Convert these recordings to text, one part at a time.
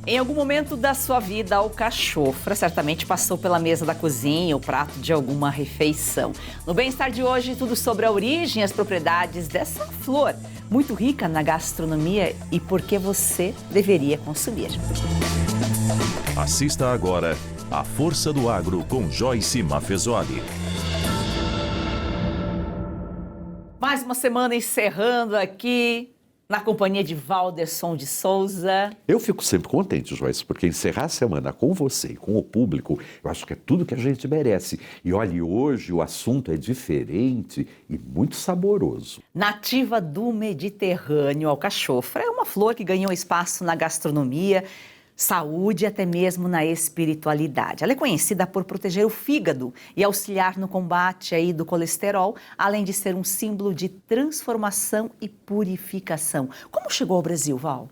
Em algum momento da sua vida, a alcachofra certamente passou pela mesa da cozinha, o prato de alguma refeição. No Bem-Estar de hoje, tudo sobre a origem e as propriedades dessa flor, muito rica na gastronomia e por que você deveria consumir. Assista agora A Força do Agro com Joyce Maffezoli. Mais uma semana encerrando aqui, na companhia de Walderson de Souza. Eu fico sempre contente, Joyce, porque encerrar a semana com você e com o público, eu acho que é tudo que a gente merece. E olha, hoje o assunto é diferente e muito saboroso. Nativa do Mediterrâneo, a alcachofra é uma flor que ganhou espaço na gastronomia, saúde e até mesmo na espiritualidade. Ela é conhecida por proteger o fígado e auxiliar no combate aí do colesterol, além de ser um símbolo de transformação e purificação. Como chegou ao Brasil, Val?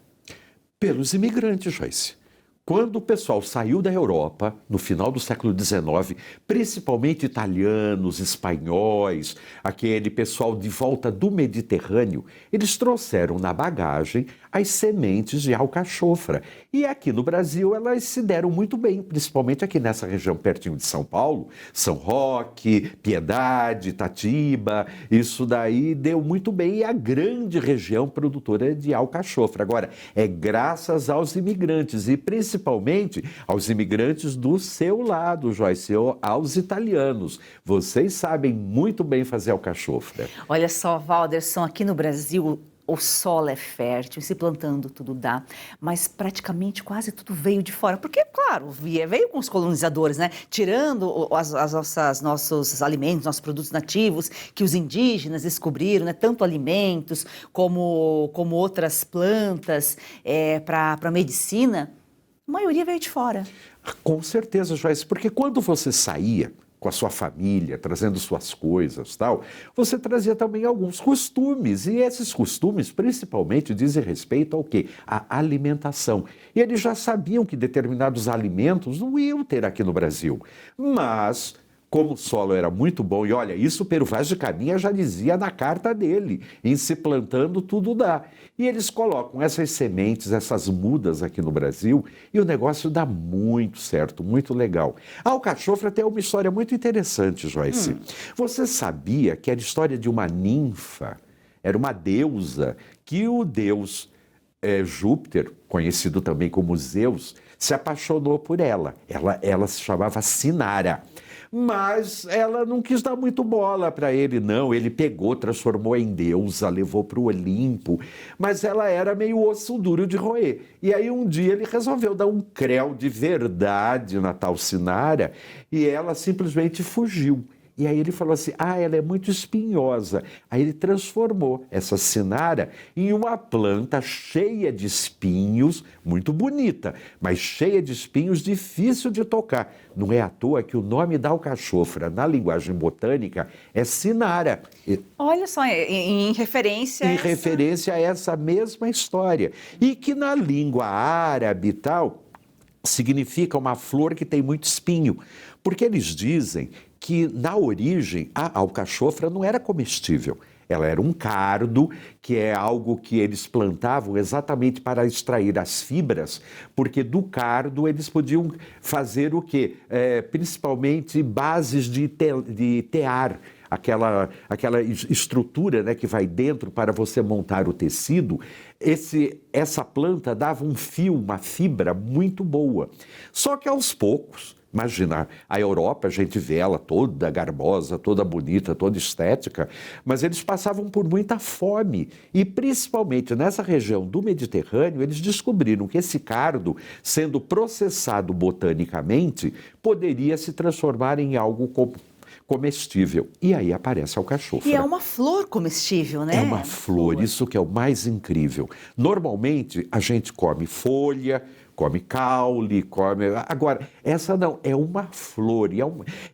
Pelos imigrantes, Joyce. Quando o pessoal saiu da Europa, no final do século XIX, principalmente italianos, espanhóis, aquele pessoal de volta do Mediterrâneo, eles trouxeram na bagagem as sementes de alcachofra. E aqui no Brasil elas se deram muito bem, principalmente aqui nessa região pertinho de São Paulo, São Roque, Piedade, Itatiba, isso daí deu muito bem e a grande região produtora de alcachofra. Agora, é graças aos imigrantes e principalmente aos imigrantes do seu lado, Joyce, aos italianos. Vocês sabem muito bem fazer alcachofra. Olha só, Walderson, aqui no Brasil o solo é fértil, se plantando tudo dá, mas praticamente quase tudo veio de fora, porque, claro, veio com os colonizadores, né? Tirando nossos alimentos, nossos produtos nativos, que os indígenas descobriram, né? Tanto alimentos como outras plantas para a medicina, a maioria veio de fora. Com certeza, Joyce, porque quando você saía com a sua família, trazendo suas coisas, tal, você trazia também alguns costumes, e esses costumes principalmente dizem respeito ao quê? À alimentação. E eles já sabiam que determinados alimentos não iam ter aqui no Brasil, mas como o solo era muito bom, e olha, isso o Pero Vaz de Caminha já dizia na carta dele, em se plantando tudo dá. E eles colocam essas sementes, essas mudas aqui no Brasil, e o negócio dá muito certo, muito legal. A alcachofra tem uma história muito interessante, Joyce. Você sabia que era a história de uma ninfa, era uma deusa, que o deus Júpiter, conhecido também como Zeus, se apaixonou por ela. Ela se chamava Sinara. Mas ela não quis dar muito bola para ele, não. Ele pegou, transformou em deusa, levou para o Olimpo. Mas ela era meio osso duro de roer. E aí um dia ele resolveu dar um creu de verdade na tal Sinara e ela simplesmente fugiu. E aí ele falou assim, ela é muito espinhosa. Aí ele transformou essa Sinara em uma planta cheia de espinhos, muito bonita, mas cheia de espinhos, difícil de tocar. Não é à toa que o nome da alcachofra, na linguagem botânica, é Sinara. Olha só, em referência Em referência a essa mesma história. E que na língua árabe e tal, significa uma flor que tem muito espinho. Porque eles dizem que, na origem, a alcachofra não era comestível. Ela era um cardo, que é algo que eles plantavam exatamente para extrair as fibras, porque do cardo eles podiam fazer o quê? Principalmente bases de tear, aquela estrutura, né, que vai dentro para você montar o tecido. Essa planta dava um fio, uma fibra muito boa. Só que aos poucos, imagina, a Europa, a gente vê ela toda garbosa, toda bonita, toda estética, mas eles passavam por muita fome. E principalmente nessa região do Mediterrâneo, eles descobriram que esse cardo, sendo processado botanicamente, poderia se transformar em algo comestível. E aí aparece a alcachofra. E é uma flor comestível, né? É uma flor, isso que é o mais incrível. Normalmente a gente come folha, come caule, come... Agora, essa não, é uma flor.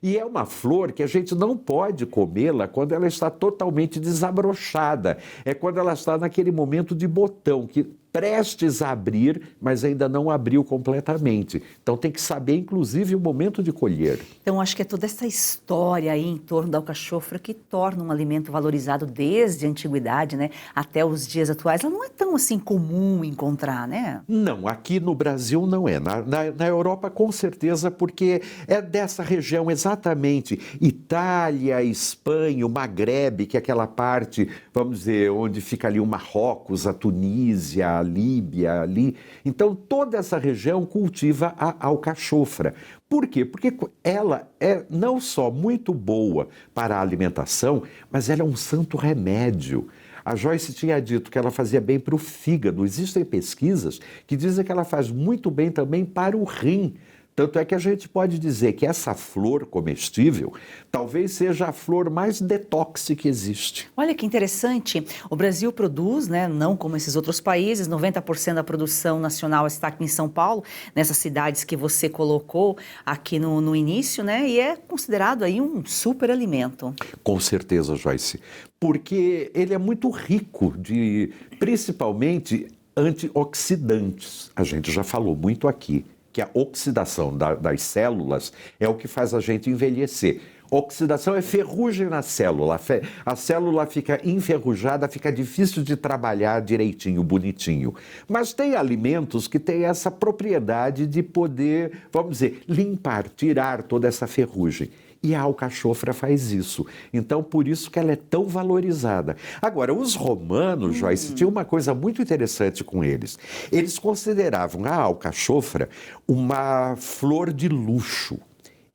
E é uma flor que a gente não pode comê-la quando ela está totalmente desabrochada. É quando ela está naquele momento de botão, que prestes a abrir, mas ainda não abriu completamente. Então tem que saber, inclusive, o momento de colher. Então, acho que é toda essa história aí em torno da alcachofra que torna um alimento valorizado desde a antiguidade, né, até os dias atuais. Ela não é tão assim comum encontrar, né? Não, aqui no Brasil não é. Na Europa, com certeza, porque é dessa região exatamente. Itália, Espanha, o Maghreb, que é aquela parte, vamos dizer, onde fica ali o Marrocos, a Tunísia, a Líbia, ali. Então, toda essa região cultiva a alcachofra. Por quê? Porque ela é não só muito boa para a alimentação, mas ela é um santo remédio. A Joyce tinha dito que ela fazia bem para o fígado. Existem pesquisas que dizem que ela faz muito bem também para o rim. Tanto é que a gente pode dizer que essa flor comestível talvez seja a flor mais detox que existe. Olha que interessante, o Brasil produz, né, não como esses outros países, 90% da produção nacional está aqui em São Paulo, nessas cidades que você colocou aqui no início, né, e é considerado aí um super alimento. Com certeza, Joyce, porque ele é muito rico de, principalmente, antioxidantes. A gente já falou muito aqui que a oxidação das células é o que faz a gente envelhecer. Oxidação é ferrugem na célula. A célula fica enferrujada, fica difícil de trabalhar direitinho, bonitinho. Mas tem alimentos que têm essa propriedade de poder, vamos dizer, limpar, tirar toda essa ferrugem. E a alcachofra faz isso. Então, por isso que ela é tão valorizada. Agora, os romanos, Joyce, tinha uma coisa muito interessante com eles. Eles consideravam a alcachofra uma flor de luxo.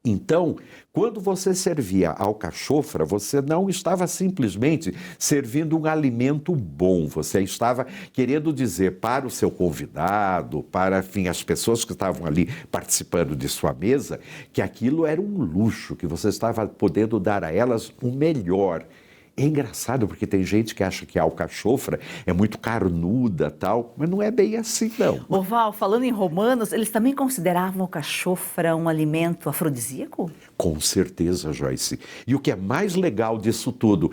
Então, quando você servia alcachofra, você não estava simplesmente servindo um alimento bom, você estava querendo dizer para o seu convidado, para, enfim, as pessoas que estavam ali participando de sua mesa, que aquilo era um luxo, que você estava podendo dar a elas o melhor. É engraçado porque tem gente que acha que a alcachofra é muito carnuda tal, mas não é bem assim, não. Ô Val, falando em romanos, eles também consideravam a alcachofra um alimento afrodisíaco? Com certeza, Joyce. E o que é mais legal disso tudo,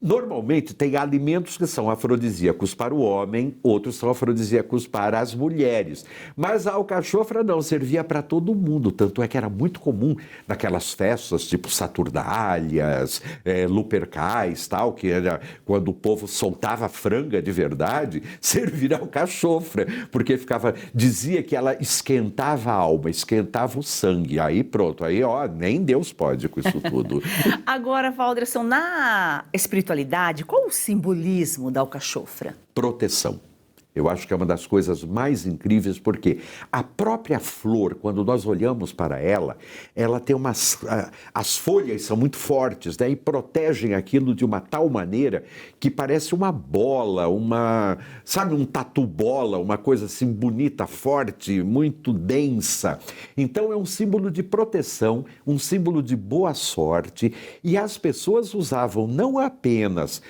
normalmente tem alimentos que são afrodisíacos para o homem, outros são afrodisíacos para as mulheres. Mas a alcachofra não, servia para todo mundo. Tanto é que era muito comum naquelas festas tipo Saturnálias, Lupercais, tal, que era quando o povo soltava franga de verdade, servir alcachofra, porque dizia que ela esquentava a alma, esquentava o sangue. Aí pronto, aí ó, nem Deus pode com isso tudo. Agora, Valderson, na espiritualidade, qual o simbolismo da alcachofra? Proteção. Eu acho que é uma das coisas mais incríveis, porque a própria flor, quando nós olhamos para ela, ela tem as folhas são muito fortes, né, e protegem aquilo de uma tal maneira que parece uma bola, sabe, um tatu-bola, uma coisa assim bonita, forte, muito densa. Então é um símbolo de proteção, um símbolo de boa sorte, e as pessoas usavam não apenas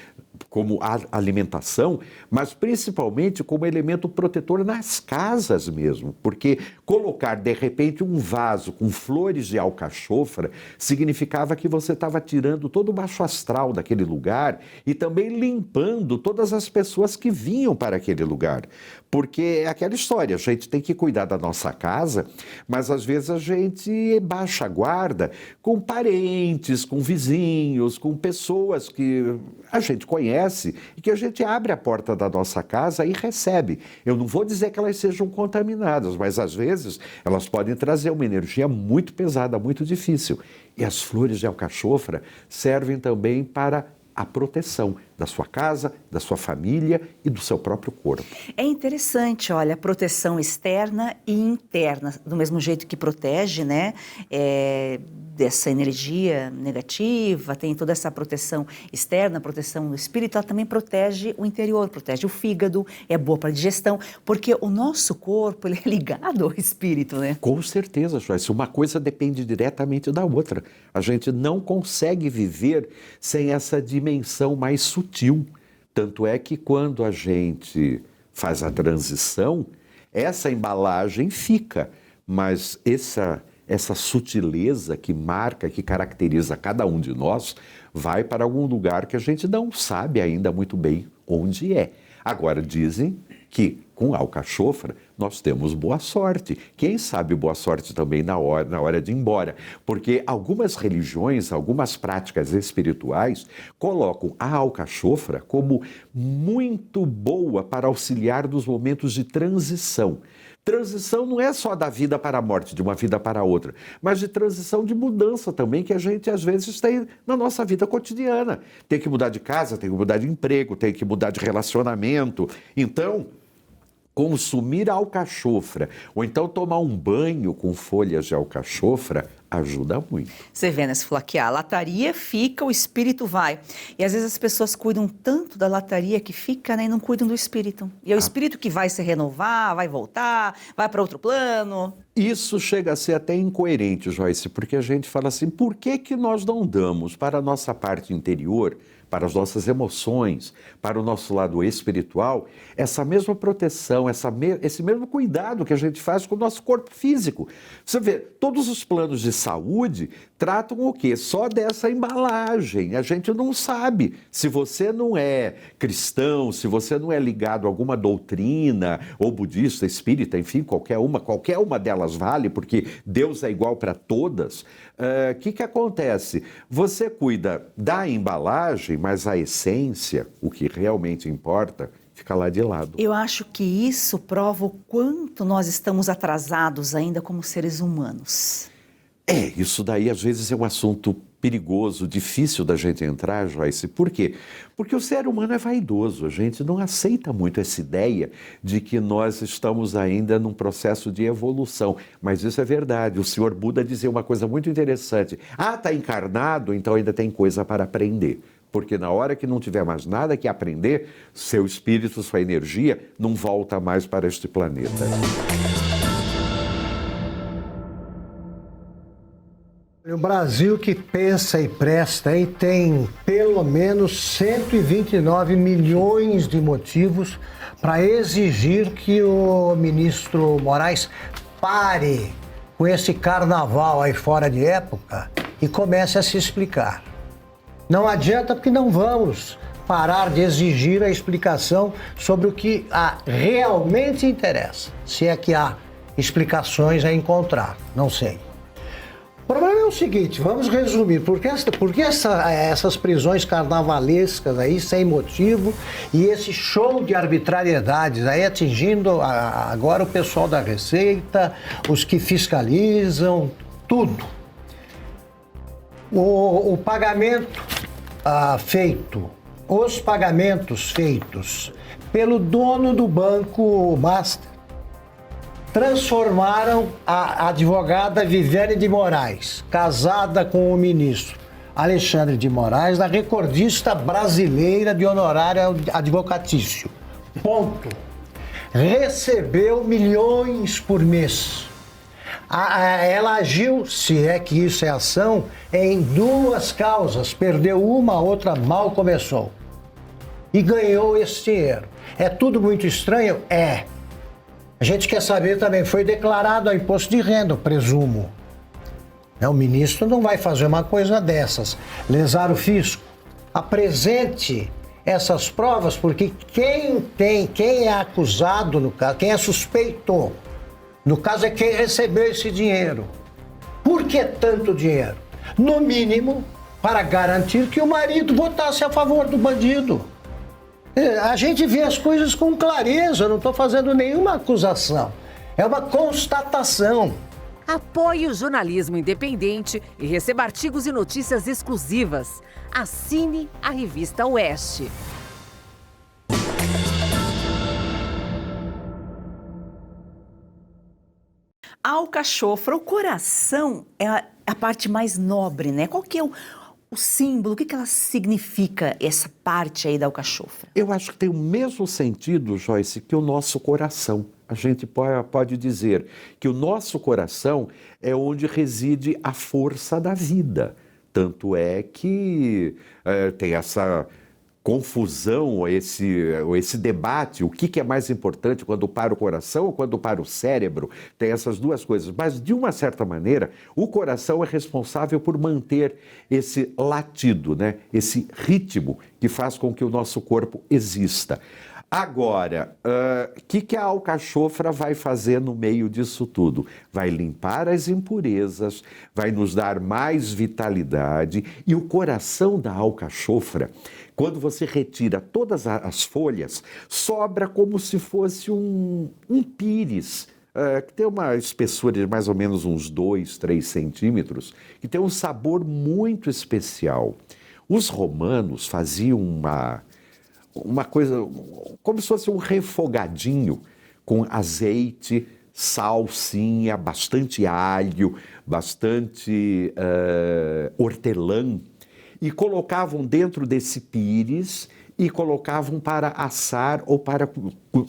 como alimentação, mas principalmente como elemento protetor nas casas mesmo, porque colocar de repente um vaso com flores de alcachofra significava que você estava tirando todo o baixo astral daquele lugar e também limpando todas as pessoas que vinham para aquele lugar, porque é aquela história, a gente tem que cuidar da nossa casa, mas às vezes a gente baixa a guarda com parentes, com vizinhos, com pessoas que a gente conhece e que a gente abre a porta da nossa casa e recebe. Eu não vou dizer que elas sejam contaminadas, mas às vezes elas podem trazer uma energia muito pesada, muito difícil. E as flores de alcachofra servem também para a proteção da sua casa, da sua família e do seu próprio corpo. É interessante, olha, proteção externa e interna, do mesmo jeito que protege, né, dessa energia negativa, tem toda essa proteção externa, proteção do espírito, ela também protege o interior, protege o fígado, é boa para a digestão, porque o nosso corpo, ele é ligado ao espírito, né? Com certeza, Joyce, uma coisa depende diretamente da outra. A gente não consegue viver sem essa dimensão mais sutil. Tanto é que quando a gente faz a transição, essa embalagem fica, mas essa sutileza que marca, que caracteriza cada um de nós, vai para algum lugar que a gente não sabe ainda muito bem onde é. Agora, dizem que com alcachofra nós temos boa sorte. Quem sabe boa sorte também na hora de ir embora. Porque algumas religiões, algumas práticas espirituais colocam a alcachofra como muito boa para auxiliar nos momentos de transição. Transição não é só da vida para a morte, de uma vida para a outra, mas de transição de mudança também, que a gente às vezes tem na nossa vida cotidiana. Tem que mudar de casa, tem que mudar de emprego, tem que mudar de relacionamento. Então, consumir alcachofra, ou então tomar um banho com folhas de alcachofra, ajuda muito. Você vê, né? Se falou aqui, a lataria fica, o espírito vai. E às vezes as pessoas cuidam tanto da lataria que fica, né? E não cuidam do espírito. E é o espírito que vai se renovar, vai voltar, vai para outro plano. Isso chega a ser até incoerente, Joyce, porque a gente fala assim, por que que nós não damos para a nossa parte interior, para as nossas emoções, para o nosso lado espiritual, essa mesma proteção, esse mesmo cuidado que a gente faz com o nosso corpo físico? Você vê, todos os planos de saúde tratam o quê? Só dessa embalagem. A gente não sabe. Se você não é cristão, se você não é ligado a alguma doutrina, ou budista, espírita, enfim, qualquer uma delas vale, porque Deus é igual para todas. O que acontece? Você cuida da embalagem, mas a essência, o que realmente importa, fica lá de lado. Eu acho que isso prova o quanto nós estamos atrasados ainda como seres humanos. Isso daí às vezes é um assunto perigoso, difícil da gente entrar, Joyce. Por quê? Porque o ser humano é vaidoso, a gente não aceita muito essa ideia de que nós estamos ainda num processo de evolução. Mas isso é verdade, o Senhor Buda dizia uma coisa muito interessante. Está encarnado, então ainda tem coisa para aprender. Porque na hora que não tiver mais nada que aprender, seu espírito, sua energia não volta mais para este planeta. O Brasil que pensa e presta e tem pelo menos 129 milhões de motivos para exigir que o ministro Moraes pare com esse carnaval aí fora de época e comece a se explicar. Não adianta porque não vamos parar de exigir a explicação sobre o que realmente interessa. Se é que há explicações a encontrar, não sei. O problema é o seguinte, vamos resumir, por que essas prisões carnavalescas aí, sem motivo, e esse show de arbitrariedades aí atingindo agora o pessoal da Receita, os que fiscalizam, tudo. O pagamento feito, os pagamentos feitos pelo dono do Banco Master, transformaram a advogada Viviane de Moraes, casada com o ministro Alexandre de Moraes, na recordista brasileira de honorário advocatício. Ponto. Recebeu milhões por mês. Ela agiu, se é que isso é ação, em duas causas. Perdeu uma, a outra mal começou. E ganhou esse dinheiro. É tudo muito estranho? É. A gente quer saber também, foi declarado a imposto de renda, eu presumo. O ministro não vai fazer uma coisa dessas. Lesar o fisco. Apresente essas provas, porque quem é acusado no caso, quem é suspeito, no caso é quem recebeu esse dinheiro. Por que tanto dinheiro? No mínimo, para garantir que o marido votasse a favor do bandido. A gente vê as coisas com clareza, eu não estou fazendo nenhuma acusação. É uma constatação. Apoie o jornalismo independente e receba artigos e notícias exclusivas. Assine a revista Oeste. A alcachofra, o coração, é a parte mais nobre, né? Qual que é o símbolo, o que ela significa, essa parte aí da alcachofra? Eu acho que tem o mesmo sentido, Joyce, que o nosso coração. A gente pode dizer que o nosso coração é onde reside a força da vida. Tanto é que tem essa confusão, esse debate, o que é mais importante quando para o coração ou quando para o cérebro, tem essas duas coisas. Mas, de uma certa maneira, o coração é responsável por manter esse latido, né? Esse ritmo que faz com que o nosso corpo exista. Agora, o que a alcachofra vai fazer no meio disso tudo? Vai limpar as impurezas, vai nos dar mais vitalidade, e o coração da alcachofra, quando você retira todas as folhas, sobra como se fosse um pires, que tem uma espessura de mais ou menos uns 2, 3 centímetros, que tem um sabor muito especial. Os romanos faziam uma coisa, como se fosse um refogadinho com azeite, salsinha, bastante alho, bastante hortelã, e colocavam dentro desse pires e colocavam para assar ou para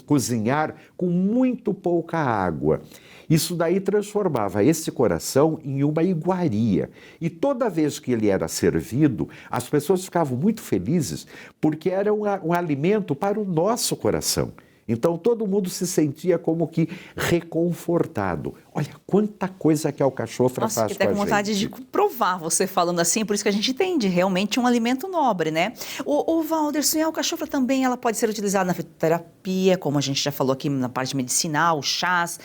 cozinhar com muito pouca água. Isso daí transformava esse coração em uma iguaria. E toda vez que ele era servido, as pessoas ficavam muito felizes porque era um alimento para o nosso coração. Então todo mundo se sentia como que reconfortado. Olha quanta coisa que a alcachofra faz com a gente. Nossa, que até com vontade de provar você falando assim, por isso que a gente entende, realmente um alimento nobre, né? O Walderson, a alcachofra também ela pode ser utilizada na fitoterapia, como a gente já falou aqui na parte medicinal, chás.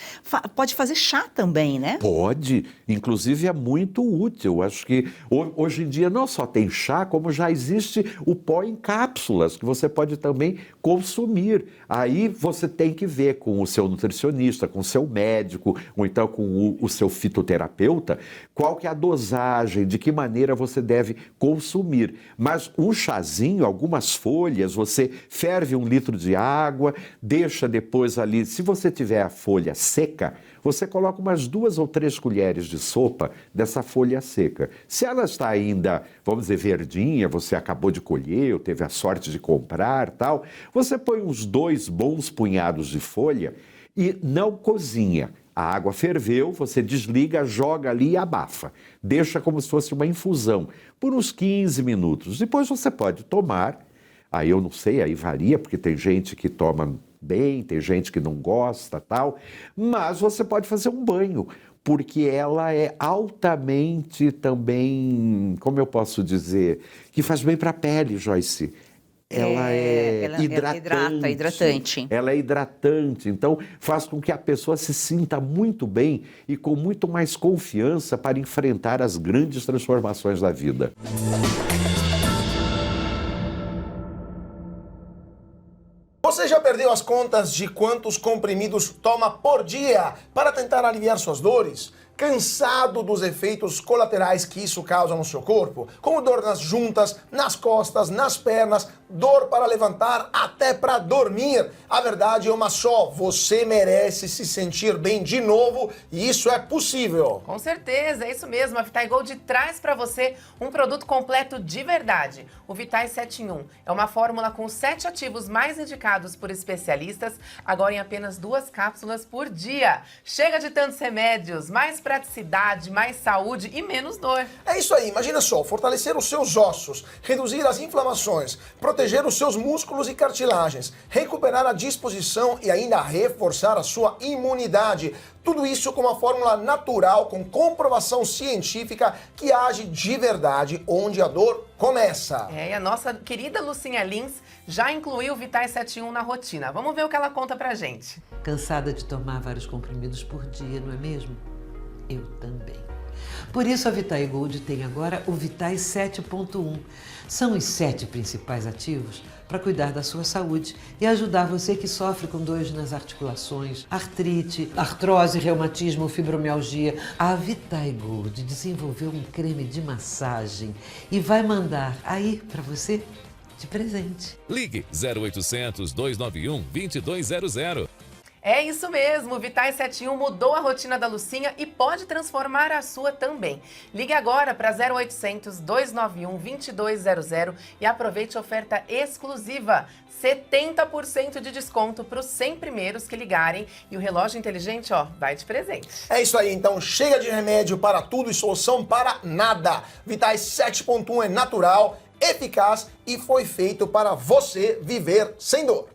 Pode fazer chá também, né? Pode, inclusive é muito útil. Acho que hoje em dia não só tem chá, como já existe o pó em cápsulas, que você pode também consumir. Aí você tem que ver com o seu nutricionista, com o seu médico, ou então com o seu fitoterapeuta, qual que é a dosagem, de que maneira você deve consumir. Mas um chazinho, algumas folhas, você ferve 1 litro de água, deixa depois ali, se você tiver a folha seca, você coloca umas 2 ou 3 colheres de sopa dessa folha seca. Se ela está ainda, vamos dizer, verdinha, você acabou de colher, ou teve a sorte de comprar, tal, você põe uns 2 bons punhados de folha e não cozinha. A água ferveu, você desliga, joga ali e abafa. Deixa como se fosse uma infusão por uns 15 minutos. Depois você pode tomar. Aí eu não sei, aí varia, porque tem gente que toma bem, tem gente que não gosta, tal. Mas você pode fazer um banho, porque ela é altamente também, como eu posso dizer, que faz bem para a pele, Joyce. Ela é hidratante. Ela é hidratante, então faz com que a pessoa se sinta muito bem e com muito mais confiança para enfrentar as grandes transformações da vida. Você já perdeu as contas de quantos comprimidos toma por dia para tentar aliviar suas dores? Cansado dos efeitos colaterais que isso causa no seu corpo? Como dor nas juntas, nas costas, nas pernas, dor para levantar, até para dormir. A verdade é uma só, você merece se sentir bem de novo e isso é possível. Com certeza, é isso mesmo. A Vitai Gold traz para você um produto completo de verdade. O Vitai 7 em 1 é uma fórmula com 7 ativos mais indicados por especialistas, agora em apenas 2 cápsulas por dia. Chega de tantos remédios, mais praticidade, mais saúde e menos dor. É isso aí, imagina só, fortalecer os seus ossos, reduzir as inflamações, proteger os seus músculos e cartilagens, recuperar a disposição e ainda reforçar a sua imunidade. Tudo isso com uma fórmula natural, com comprovação científica que age de verdade onde a dor começa. E a nossa querida Lucinha Lins já incluiu o Vitai 7 em 1 na rotina. Vamos ver o que ela conta pra gente. Cansada de tomar vários comprimidos por dia, não é mesmo? Eu também. Por isso a Vitai Gold tem agora o Vitai 7.1. São os 7 principais ativos para cuidar da sua saúde e ajudar você que sofre com dores nas articulações, artrite, artrose, reumatismo, fibromialgia. A Vitai Gold desenvolveu um creme de massagem e vai mandar aí para você de presente. Ligue 0800 291 2200. É isso mesmo, o Vitai 7 em 1 mudou a rotina da Lucinha e pode transformar a sua também. Ligue agora para 0800 291 2200 e aproveite a oferta exclusiva. 70% de desconto para os 100 primeiros que ligarem e o relógio inteligente, vai de presente. É isso aí, então chega de remédio para tudo e solução para nada. Vitai 7.1 é natural, eficaz e foi feito para você viver sem dor.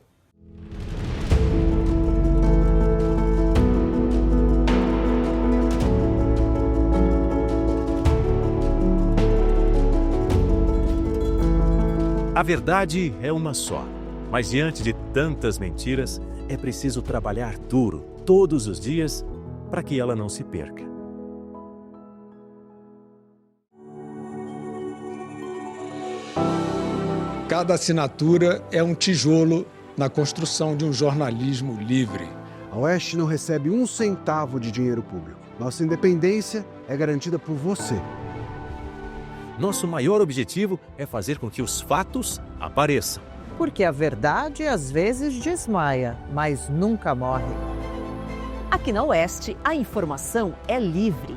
A verdade é uma só. Mas diante de tantas mentiras, é preciso trabalhar duro todos os dias para que ela não se perca. Cada assinatura é um tijolo na construção de um jornalismo livre. A Oeste não recebe um centavo de dinheiro público. Nossa independência é garantida por você. Nosso maior objetivo é fazer com que os fatos apareçam. Porque a verdade às vezes desmaia, mas nunca morre. Aqui na Oeste, a informação é livre.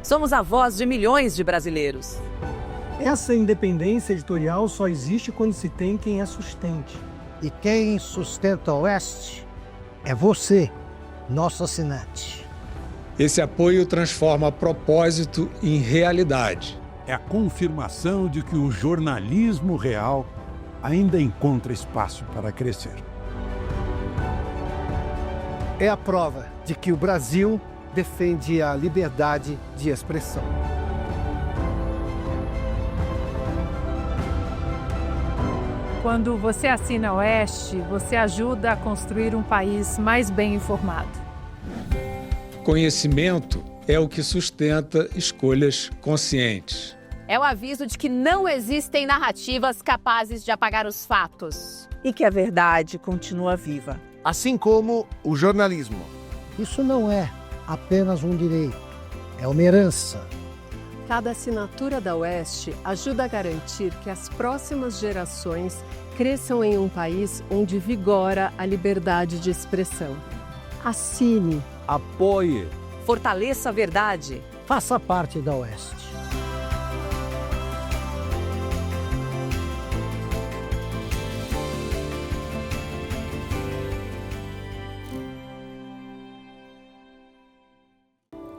Somos a voz de milhões de brasileiros. Essa independência editorial só existe quando se tem quem a sustente. E quem sustenta a Oeste é você, nosso assinante. Esse apoio transforma propósito em realidade. É a confirmação de que o jornalismo real ainda encontra espaço para crescer. É a prova de que o Brasil defende a liberdade de expressão. Quando você assina a Oeste, você ajuda a construir um país mais bem informado. Conhecimento é o que sustenta escolhas conscientes. É o aviso de que não existem narrativas capazes de apagar os fatos. E que a verdade continua viva. Assim como o jornalismo. Isso não é apenas um direito, é uma herança. Cada assinatura da Oeste ajuda a garantir que as próximas gerações cresçam em um país onde vigora a liberdade de expressão. Assine. Apoie. Fortaleça a verdade. Faça parte da Oeste.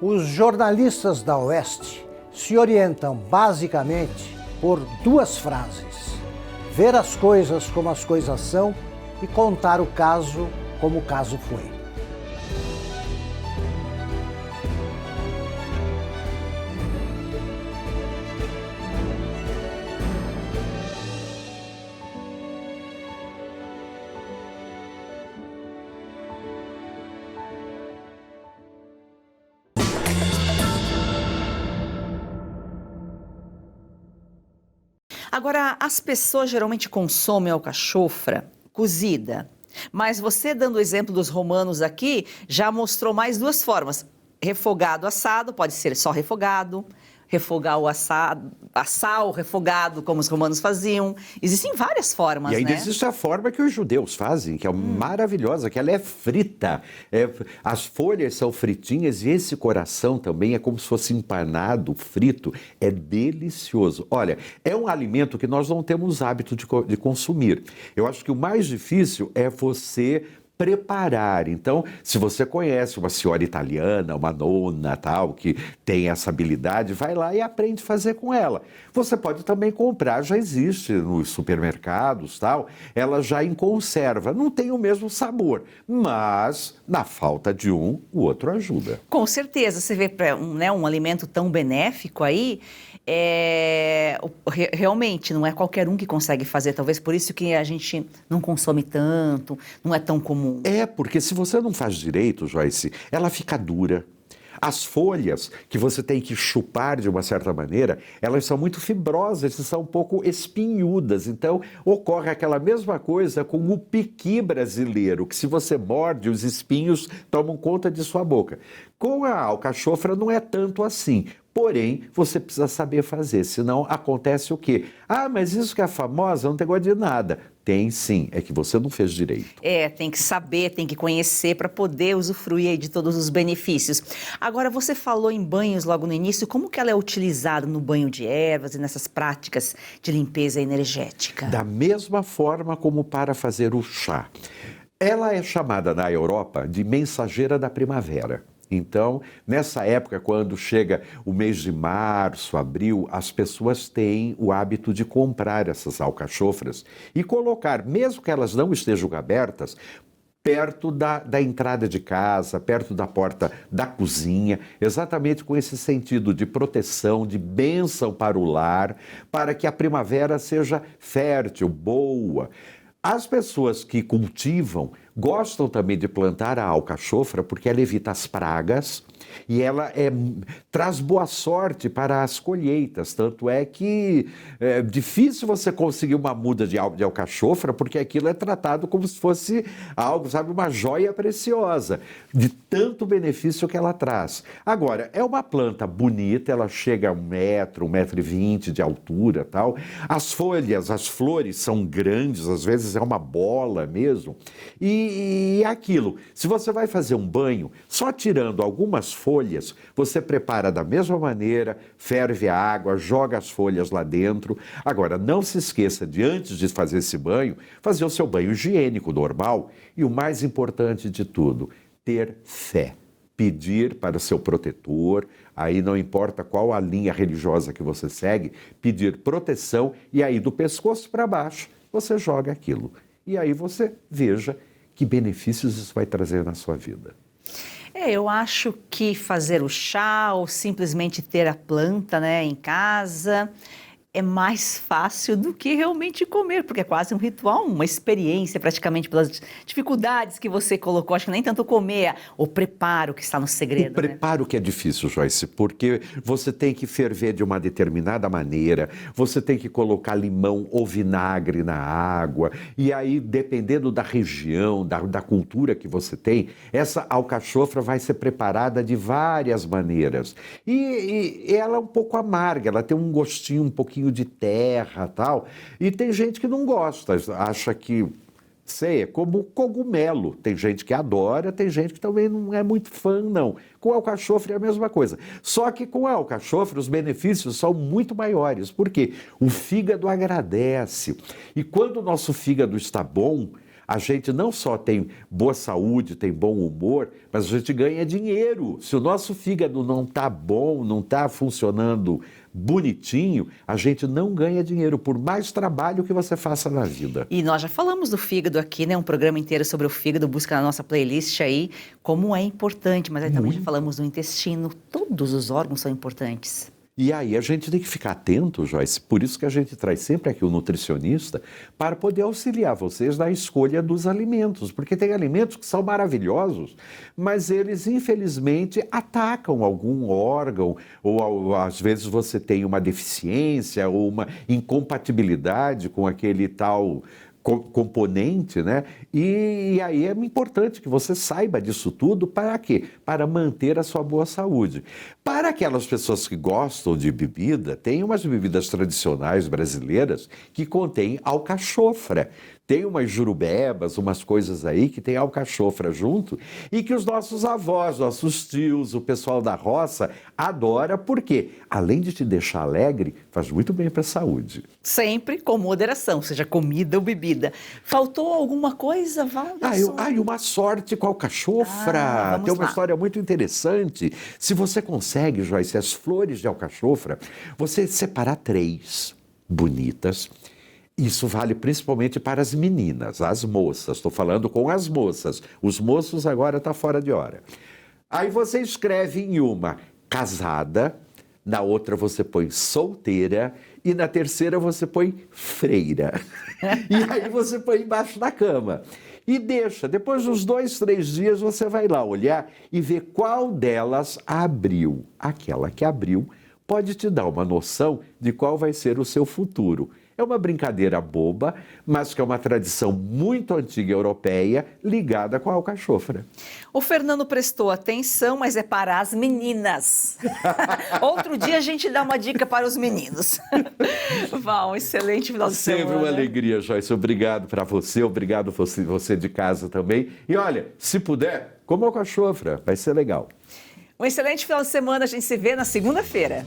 Os jornalistas da Oeste se orientam basicamente por duas frases: ver as coisas como as coisas são e contar o caso como o caso foi. Agora, as pessoas geralmente consomem alcachofra cozida, mas você, dando o exemplo dos romanos aqui, já mostrou mais duas formas. Refogado, assado, pode ser só refogado, refogar o assado, assar o refogado, como os romanos faziam. Existem várias formas, né? E ainda né? existe a forma que os judeus fazem, que é maravilhosa, que ela é frita. As folhas são fritinhas e esse coração também é como se fosse empanado, frito. É delicioso. Olha, é um alimento que nós não temos hábito de consumir. Eu acho que o mais difícil é você preparar. Então, se você conhece uma senhora italiana, uma nona, tal, que tem essa habilidade, vai lá e aprende a fazer com ela. Você pode também comprar, já existe nos supermercados, tal, ela já em conserva. Não tem o mesmo sabor, mas na falta de um, o outro ajuda. Com certeza, você vê um alimento tão benéfico aí, realmente não é qualquer um que consegue fazer, talvez por isso que a gente não consome tanto, não é tão comum. É, porque se você não faz direito, Joyce, ela fica dura. As folhas que você tem que chupar de uma certa maneira, elas são muito fibrosas e são um pouco espinhudas. Então, ocorre aquela mesma coisa com o piqui brasileiro, que se você morde, os espinhos tomam conta de sua boca. Com a alcachofra não é tanto assim. Porém, você precisa saber fazer, senão acontece o quê? Ah, mas isso que é famosa não tem gosto de nada. Tem sim, é que você não fez direito. Tem que saber, tem que conhecer para poder usufruir aí de todos os benefícios. Agora, você falou em banhos logo no início, como que ela é utilizada no banho de ervas e nessas práticas de limpeza energética? Da mesma forma como para fazer o chá. Ela é chamada na Europa de mensageira da primavera. Então, nessa época, quando chega o mês de março, abril, as pessoas têm o hábito de comprar essas alcachofras e colocar, mesmo que elas não estejam abertas, perto da entrada de casa, perto da porta da cozinha, exatamente com esse sentido de proteção, de bênção para o lar, para que a primavera seja fértil, boa. As pessoas que cultivam gostam também de plantar a alcachofra porque ela evita as pragas e ela traz boa sorte para as colheitas. Tanto é que é difícil você conseguir uma muda de alcachofra porque aquilo é tratado como se fosse algo, sabe, uma joia preciosa, de tanto benefício que ela traz. Agora, é uma planta bonita, ela chega a 1 metro, 1,20 m de altura, tal. As folhas, as flores são grandes, às vezes é uma bola mesmo. E aquilo, se você vai fazer um banho, só tirando algumas folhas, você prepara da mesma maneira, ferve a água, joga as folhas lá dentro. Agora, não se esqueça de, antes de fazer esse banho, fazer o seu banho higiênico normal. E o mais importante de tudo, ter fé. Pedir para o seu protetor, aí não importa qual a linha religiosa que você segue, pedir proteção e aí do pescoço para baixo você joga aquilo. E aí você veja que benefícios isso vai trazer na sua vida. Eu acho que fazer o chá ou simplesmente ter a planta, né, em casa é mais fácil do que realmente comer, porque é quase um ritual, uma experiência praticamente pelas dificuldades que você colocou. Acho que nem tanto comer, o preparo que está no segredo. O preparo que é difícil, Joyce, porque você tem que ferver de uma determinada maneira, você tem que colocar limão ou vinagre na água, e aí, dependendo da região, da cultura que você tem, essa alcachofra vai ser preparada de várias maneiras. E ela é um pouco amarga, ela tem um gostinho um pouquinho de terra e tal, e tem gente que não gosta, acha que, sei, é como cogumelo, tem gente que adora, tem gente que também não é muito fã, não. Com a alcachofra é a mesma coisa, só que com a alcachofra os benefícios são muito maiores, porque o fígado agradece, e quando o nosso fígado está bom, a gente não só tem boa saúde, tem bom humor, mas a gente ganha dinheiro. Se o nosso fígado não está bom, não está funcionando bonitinho, a gente não ganha dinheiro, por mais trabalho que você faça na vida. E nós já falamos do fígado aqui, né? Um programa inteiro sobre o fígado, busca na nossa playlist aí, como é importante, mas aí também já falamos do intestino, todos os órgãos são importantes. E aí a gente tem que ficar atento, Joyce, por isso que a gente traz sempre aqui o nutricionista, para poder auxiliar vocês na escolha dos alimentos, porque tem alimentos que são maravilhosos, mas eles infelizmente atacam algum órgão, ou às vezes você tem uma deficiência ou uma incompatibilidade com aquele tal componente, né? E aí é importante que você saiba disso tudo. Para quê? Para manter a sua boa saúde. Para aquelas pessoas que gostam de bebida, tem umas bebidas tradicionais brasileiras que contêm alcachofra. Tem umas jurubebas, umas coisas aí que tem alcachofra junto e que os nossos avós, nossos tios, o pessoal da roça adora, porque além de te deixar alegre, faz muito bem para a saúde. Sempre com moderação, seja comida ou bebida. Faltou alguma coisa? Uma sorte com a alcachofra. Tem uma história muito interessante. Se você consegue, Joyce, as flores de alcachofra, você separar 3 bonitas. Isso vale principalmente para as meninas, as moças. Estou falando com as moças. Os moços agora estão fora de hora. Aí você escreve em uma casada, na outra você põe solteira e na terceira você põe freira. E aí você põe embaixo da cama. E deixa, depois dos 2, 3 dias você vai lá olhar e ver qual delas abriu. Aquela que abriu pode te dar uma noção de qual vai ser o seu futuro. É uma brincadeira boba, mas que é uma tradição muito antiga europeia ligada com a alcachofra. O Fernando prestou atenção, mas é para as meninas. Outro dia a gente dá uma dica para os meninos. Val, excelente final de semana. Sempre uma alegria, Joyce. Obrigado para você, obrigado você de casa também. E olha, se puder, coma alcachofra, vai ser legal. Um excelente final de semana, a gente se vê na segunda-feira.